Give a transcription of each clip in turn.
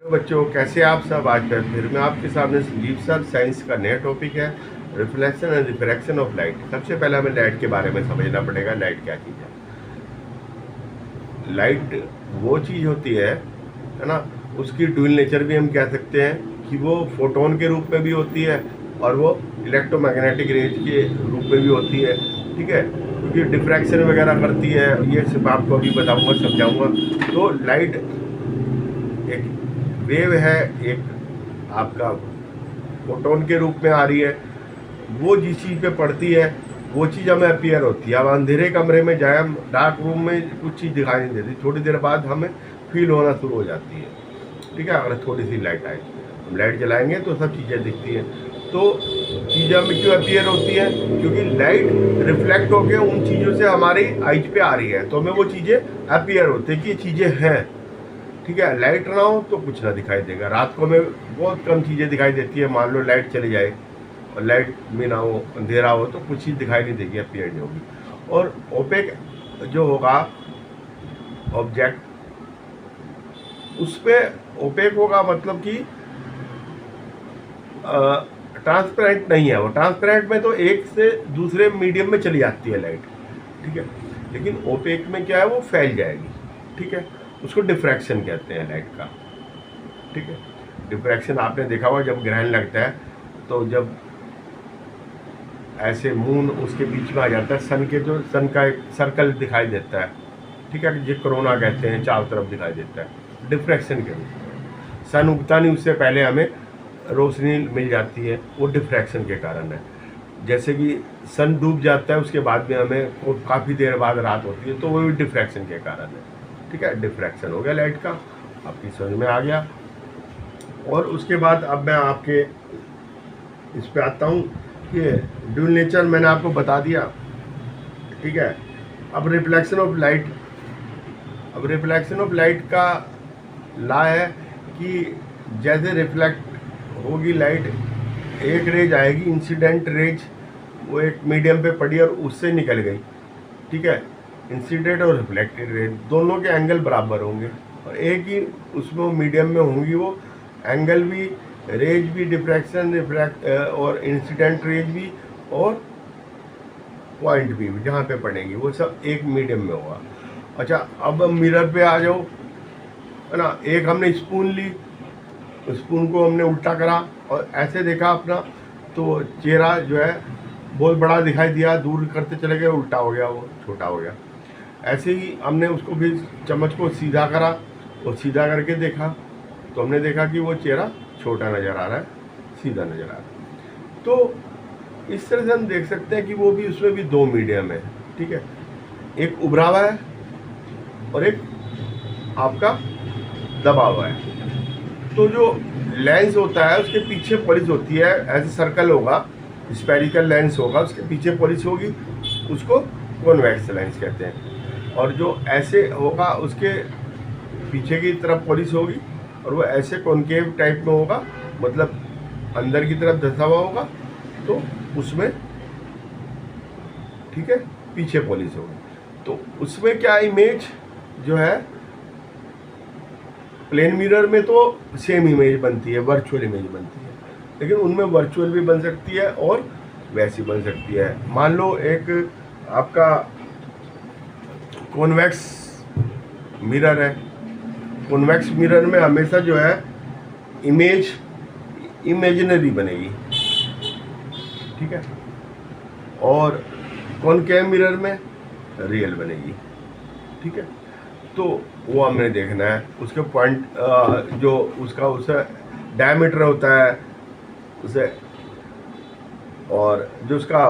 Hello बच्चों, कैसे आप सब। आज फिर मैं आपके सामने संजीव सर। साइंस का नया टॉपिक है reflection and refraction of light. सबसे पहले हमें लाइट के बारे में समझना पड़ेगा। लाइट क्या चीज़ है? लाइट वो चीज़ होती है ना। उसकी ड्यूल नेचर भी हम कह सकते हैं कि वो फोटोन के रूप में भी होती है और वो इलेक्ट्रोमैग्नेटिक रेज के रूप में भी होती है। ठीक है, क्योंकि डिफ्रैक्शन वगैरह करती है, ये सिर्फ आपको अभी बताऊंगा, समझाऊंगा। तो लाइट एक वेव है, एक आपका फोटोन के रूप में आ रही है। वो जिस चीज़ पे पड़ती है वो चीज़ हमें अपीयर होती है। अब अंधेरे कमरे में जाए, हम डार्क रूम में कुछ चीज़ दिखाई नहीं देती, थोड़ी देर बाद हमें फील होना शुरू हो जाती है। ठीक है, अगर थोड़ी सी लाइट आए, हम लाइट जलाएंगे तो सब चीज़ें दिखती हैं। तो चीज़ें हमें क्यों अपीयर होती है? क्योंकि लाइट रिफ्लेक्ट होकर उन चीज़ों से हमारी आइज पे आ रही है, तो हमें वो चीज़ें अपीयर होती है कि ये चीज़ें हैं। ठीक है, लाइट ना हो तो कुछ ना दिखाई देगा। रात को हमें बहुत कम चीज़ें दिखाई देती है। मान लो लाइट चली जाए और लाइट में ना हो, अंधेरा हो, तो कुछ चीज़ दिखाई नहीं देगी, अपीयर नहीं होगी। और ओपेक जो होगा ऑब्जेक्ट, उस पर ओपेक होगा, मतलब कि ट्रांसपेरेंट नहीं है वो। ट्रांसपेरेंट में तो एक से दूसरे मीडियम में चली जाती है लाइट। ठीक है, लेकिन ओपेक में क्या है, वो फैल जाएगी। ठीक है, उसको डिफ्रैक्शन कहते हैं लाइट का। ठीक है, डिफ्रैक्शन आपने देखा होगा, जब ग्रहण लगता है तो जब ऐसे मून उसके बीच में आ जाता है, सन का एक सर्कल दिखाई देता है। ठीक है, जो कोरोना कहते हैं, चारों तरफ दिखाई देता है डिफ्रैक्शन के रूप में। सन उगता नहीं, उससे पहले हमें रोशनी मिल जाती है, वो डिफ्रैक्शन के कारण है। जैसे कि सन डूब जाता है, उसके बाद में हमें काफ़ी देर बाद रात होती है, तो वो भी डिफ्रैक्शन के कारण है। ठीक है, डिफ्रैक्शन हो गया लाइट का, आपकी समझ में आ गया। और उसके बाद अब मैं आपके इस पे आता हूँ कि ड्यूल नेचर मैंने आपको बता दिया। ठीक है, अब रिफ्लेक्शन ऑफ लाइट। अब रिफ्लेक्शन ऑफ लाइट का ला है कि जैसे रिफ्लेक्ट होगी लाइट, एक रेज आएगी, इंसिडेंट रेज, वो एक मीडियम पे पड़ी और उससे निकल गई। ठीक है, इंसिडेंट और रिफ्लेक्टेड रेज दोनों के एंगल बराबर होंगे और एक ही उसमें मीडियम में होंगी। वो एंगल भी, रेज भी, डिफ्रैक्शन, रिफ्रैक्ट और इंसिडेंट रेज भी, और पॉइंट भी जहाँ पे पड़ेंगी, वो सब एक मीडियम में होगा। अच्छा, अब मिरर पे आ जाओ, है ना। एक हमने स्पून ली, स्पून को हमने उल्टा करा और ऐसे देखा अपना, तो चेहरा जो है बहुत बड़ा दिखाई दिया, दूर करते चले गए, उल्टा हो गया, वो छोटा हो गया। ऐसे ही हमने उसको भी चम्मच को सीधा करा और सीधा करके देखा, तो हमने देखा कि वो चेहरा छोटा नज़र आ रहा है, सीधा नज़र आ रहा है। तो इस तरह से हम देख सकते हैं कि वो भी, उसमें भी दो मीडियम है। ठीक है, एक उभरा हुआ है और एक आपका दबा हुआ है। तो जो लेंस होता है उसके पीछे पॉलिश होती है, ऐसे सर्कल होगा, स्पेरिकल लेंस होगा, उसके पीछे पॉलिश होगी, उसको कॉन्वेक्स लेंस कहते हैं। और जो ऐसे होगा उसके पीछे की तरफ पॉलिश होगी और वो ऐसे कॉन्केव टाइप में होगा, मतलब अंदर की तरफ धंसा हुआ होगा, तो उसमें, ठीक है, पीछे पॉलिश होगी। तो उसमें क्या इमेज जो है, प्लेन मिरर में तो सेम इमेज बनती है, वर्चुअल इमेज बनती है, लेकिन उनमें वर्चुअल भी बन सकती है और वैसी बन सकती है। मान लो एक आपका कॉन्वेक्स मिरर है, कॉन्वेक्स मिरर में हमेशा जो है इमेज इमेजिनरी बनेगी। ठीक है, और कॉनकेव मिरर में रियल बनेगी। ठीक है, तो वो हमने देखना है। उसके पॉइंट जो उसका उसे डायमीटर होता है उसे, और जो उसका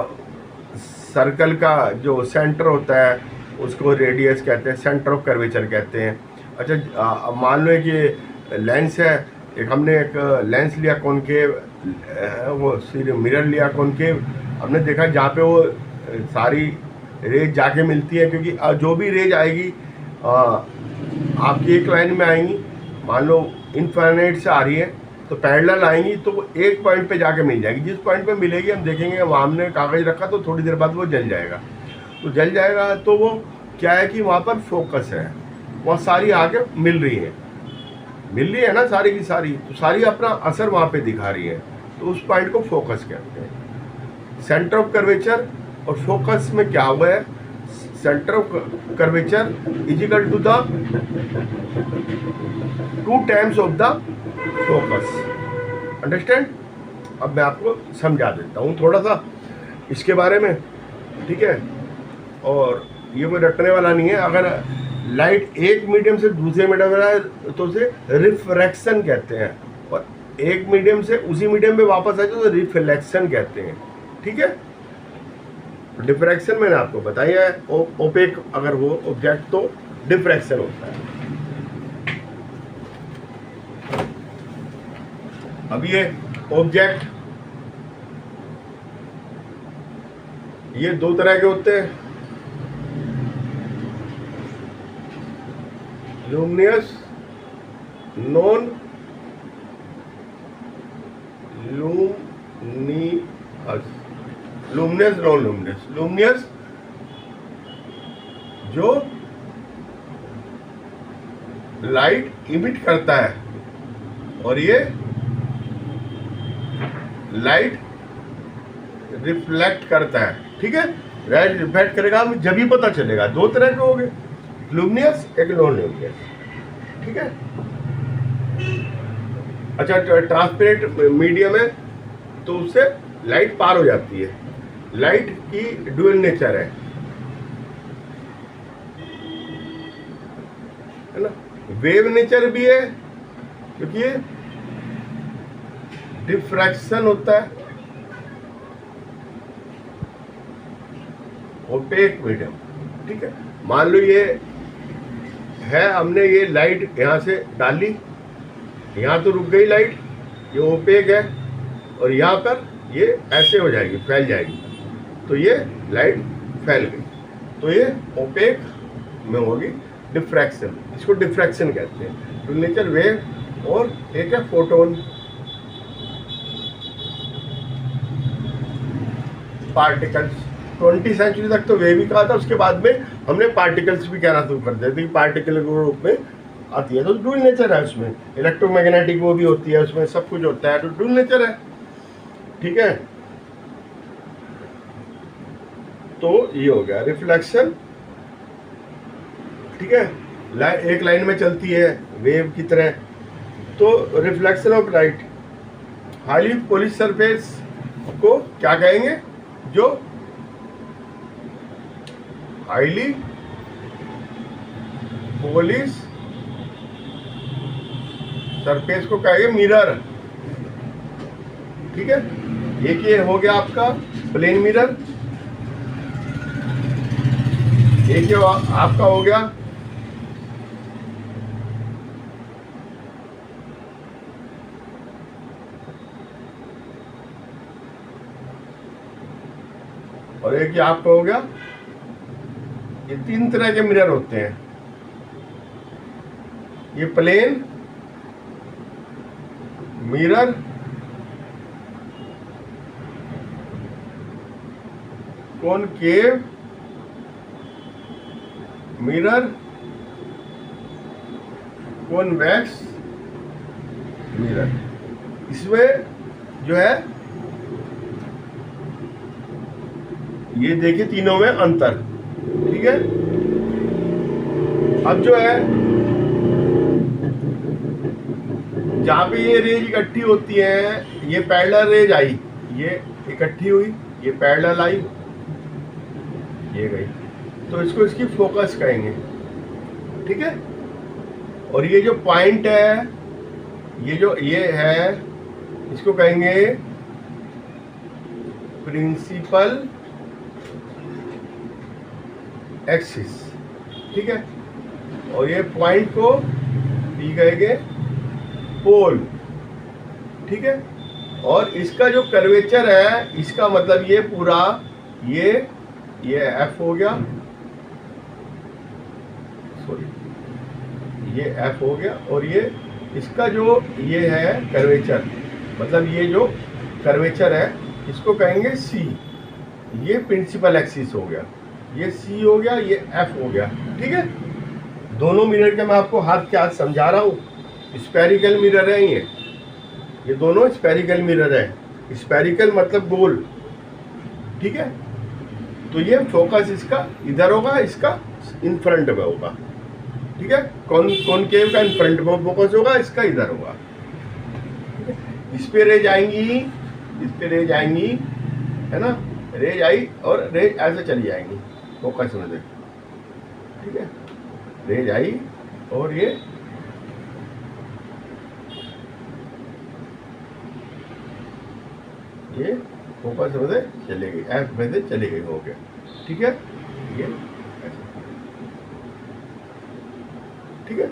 सर्कल का जो सेंटर होता है उसको रेडियस कहते हैं, सेंटर ऑफ कर्वेचर कहते हैं। अच्छा, मान लो कि लेंस है, एक हमने एक लेंस लिया कॉनकेव, वो मिरर लिया कॉनकेव, हमने देखा जहाँ पे वो सारी रेज जाके मिलती है, क्योंकि जो भी रेज आएगी आपकी एक लाइन में आएंगी। मान लो इनफाइनाइट से आ रही है तो पैरेलल आएंगी, तो वो एक पॉइंट पे जाके मिल जाएगी। जिस पॉइंट पे मिलेगी हम देखेंगे, वहाँ हमने कागज़ रखा तो थोड़ी देर बाद वो जल जाएगा। तो जल जाएगा तो वो क्या है कि वहाँ पर फोकस है, वहाँ सारी आके मिल रही है। मिल रही है ना सारी की सारी, तो सारी अपना असर वहाँ पे दिखा रही है, तो उस पॉइंट को फोकस कहते हैं। सेंटर ऑफ कर्वेचर और फोकस में क्या हुआ है, centre of curvature is equal to the 2 times of the focus. Understand? अब मैं आपको समझा देता हूँ थोड़ा सा इसके बारे में, ठीक है। और ये कोई रटने वाला नहीं है। अगर लाइट एक मीडियम से दूसरे मीडियम में है तो उसे रिफ्रैक्शन कहते हैं, और एक मीडियम से उसी मीडियम में वापस आए तो रिफ्लेक्शन कहते हैं, ठीक है। डिफ्रैक्शन मैंने आपको बताया है, ओपेक अगर हो ऑब्जेक्ट तो डिफ्रैक्शन होता है। अब ये ऑब्जेक्ट ये दो तरह के होते हैं, luminous non luminous, luminous non luminous. Luminous जो लाइट इमिट करता है और ये लाइट रिफ्लेक्ट करता है, ठीक है। लाइट रिफ्लेक्ट करेगा हमें जब ही पता चलेगा। दो तरह के हो गए, लुमिनस एक नॉन लुमिनस, ठीक है। अच्छा, ट्रांसपेरेंट मीडियम है तो उससे लाइट पार हो जाती है। लाइट की ड्यूअल नेचर है ना, वेव नेचर भी है क्योंकि ये डिफ्रैक्शन होता है। ओपेक मीडियम, ठीक है। मान लो ये है, हमने ये लाइट यहाँ से डाली, यहाँ तो रुक गई लाइट, ये ओपेक है, और यहाँ पर ये ऐसे हो जाएगी, फैल जाएगी, तो ये लाइट फैल गई, तो ये ओपेक में होगी डिफ्रैक्शन। इसको डिफ्रैक्शन कहते हैं। नेचर वेव और एक है फोटोन पार्टिकल्स। 20वीं सेंचुरी तक तो वेव ही कहा था, उसके बाद में हमने पार्टिकल्स भी कहना शुरू कर दिया था। पार्टिकल के रूप में आती है, तो ड्यूल नेचर है उसमें। इलेक्ट्रोमैग्नेटिक वो भी होती है, उसमें सब कुछ होता है, तो ड्यूल नेचर है, ठीक है। तो ये हो गया रिफ्लेक्शन, ठीक है। एक लाइन में चलती है वेव की तरह, तो reflection of light. Highly polish surface को क्या कहेंगे, जो हाईली पॉलिश सरफेस को कहेंगे मिरर, ठीक है। एक ये हो गया आपका प्लेन मिरर, एक ये आपका हो गया और एक ये आपका हो गया। ये तीन तरह के मिरर होते हैं, ये plane mirror, concave mirror, convex mirror. इसमें जो है ये देखिए तीनों में अंतर, ठीक है। अब जो है जहां पे ये रेज इकट्ठी होती है, ये पैरेलल रेज आई, ये इकट्ठी हुई, ये पैरेलल आई, ये गई, तो इसको इसकी फोकस कहेंगे, ठीक है। और ये जो पॉइंट है, ये जो ये है, इसको कहेंगे प्रिंसिपल एक्सिस, ठीक है। और ये पॉइंट को भी कहेंगे पोल, ठीक है। और इसका जो कर्वेचर है, इसका मतलब ये पूरा ये एफ हो गया, सॉरी ये एफ हो गया, और ये इसका जो ये है कर्वेचर, मतलब ये जो कर्वेचर है इसको कहेंगे सी। ये प्रिंसिपल एक्सिस हो गया, ये सी हो गया, ये एफ हो गया, ठीक है। दोनों मिरर के मैं आपको हाथ के हाथ समझा रहा हूँ, स्पेरिकल मिरर है ये दोनों स्पेरिकल मिरर है। स्पेरिकल मतलब गोल, ठीक है। तो ये फोकस इसका इधर होगा, इसका इन फ्रंट में होगा, ठीक है। कॉनकेव का इन फ्रंट में फोकस होगा, इसका इधर होगा। इस पे रेज आएंगी, इस पे रेज आएंगी, है ना, रेज आई और रेज ऐसे चली जाएंगी फोकस में से, ठीक है। रेज आई और ये फोकस में से चले गई, एफ में से चली गई, हो गया, ठीक है। ये ऐसे, ठीक है।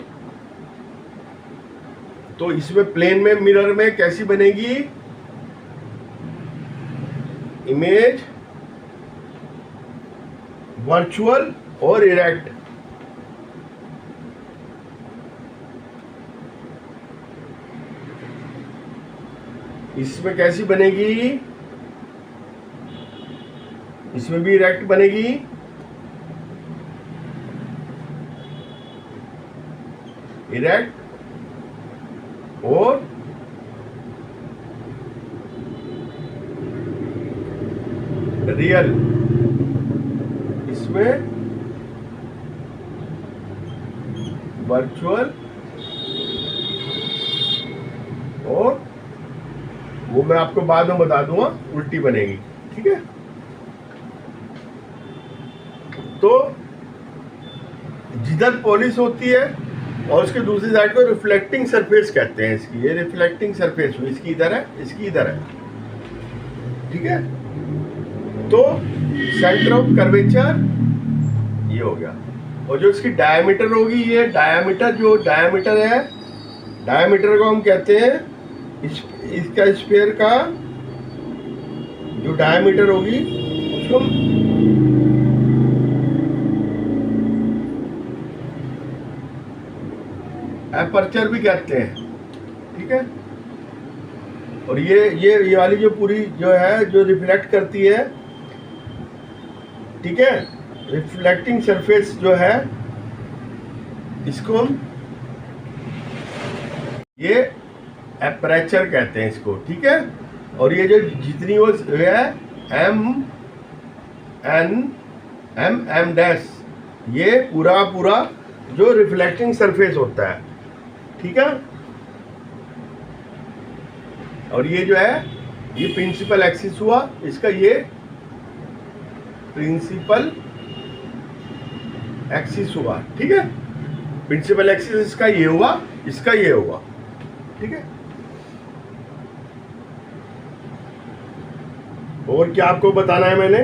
तो इसमें प्लेन में मिरर में कैसी बनेगी इमेज, वर्चुअल और इरेक्ट। इसमें कैसी बनेगी, इसमें भी इरेक्ट बनेगी, इरेक्ट और रियल। इसमें वर्चुअल और वो मैं आपको बाद में बता दूंगा, उल्टी बनेगी, ठीक है। तो जिधर पॉलिश होती है और उसके दूसरी साइड को रिफ्लेक्टिंग सरफेस कहते हैं इसकी। ये रिफ्लेक्टिंग सरफेस हुई, इसकी इधर है, इसकी इधर है, ठीक है। तो सेंटर ऑफ कर्वेचर ये हो गया, और जो इसकी डायमीटर होगी, ये डायमीटर, जो डायमीटर है, डायमीटर को हम कहते हैं इसका स्फीयर का जो डायमीटर होगी उसको एपर्चर भी कहते हैं, ठीक है। और ये वाली जो पूरी जो है, जो रिफ्लेक्ट करती है, ठीक है, रिफ्लेक्टिंग सरफेस जो है, इसको हम ये एपरेचर कहते हैं इसको, ठीक है। और ये जो जितनी वो है एम डैश, ये पूरा जो रिफ्लेक्टिंग सरफेस होता है, ठीक है। और ये जो है, ये प्रिंसिपल एक्सिस हुआ इसका, ये प्रिंसिपल एक्सिस हुआ, ठीक है। प्रिंसिपल एक्सिस इसका ये हुआ, इसका ये हुआ, ठीक है। और क्या आपको बताना है मैंने,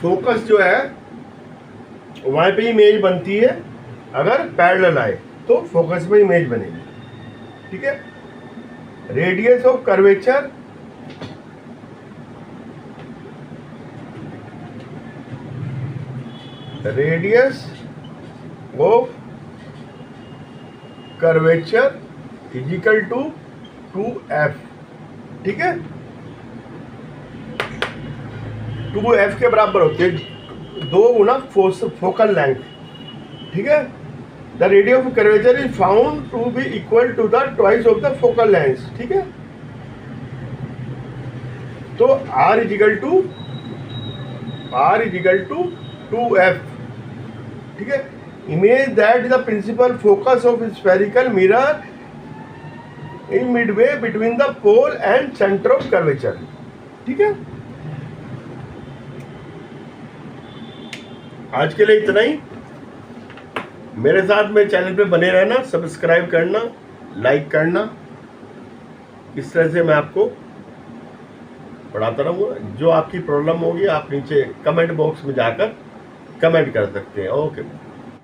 फोकस जो है वहां पे इमेज बनती है, अगर पैरेलल आए तो फोकस में इमेज बनेगी, ठीक है। Radius of curvature, radius of curvature is equal to 2f, ठीक है। 2f के बराबर होती है 2 गुना फोकल लेंथ, ठीक है। The radius of curvature is found to be equal to the twice of the focal length, ठीक है। तो r is equal to 2f, ठीक है। Image that the principal focus of spherical mirror in midway between the pole and centre of curvature, ठीक है। आज के लिए इतना ही। मेरे साथ मेरे चैनल पे बने रहना, सब्सक्राइब करना, लाइक करना। इस तरह से मैं आपको पढ़ाता रहूँगा। जो आपकी प्रॉब्लम होगी आप नीचे कमेंट बॉक्स में जाकर कमेंट कर सकते हैं। ओके।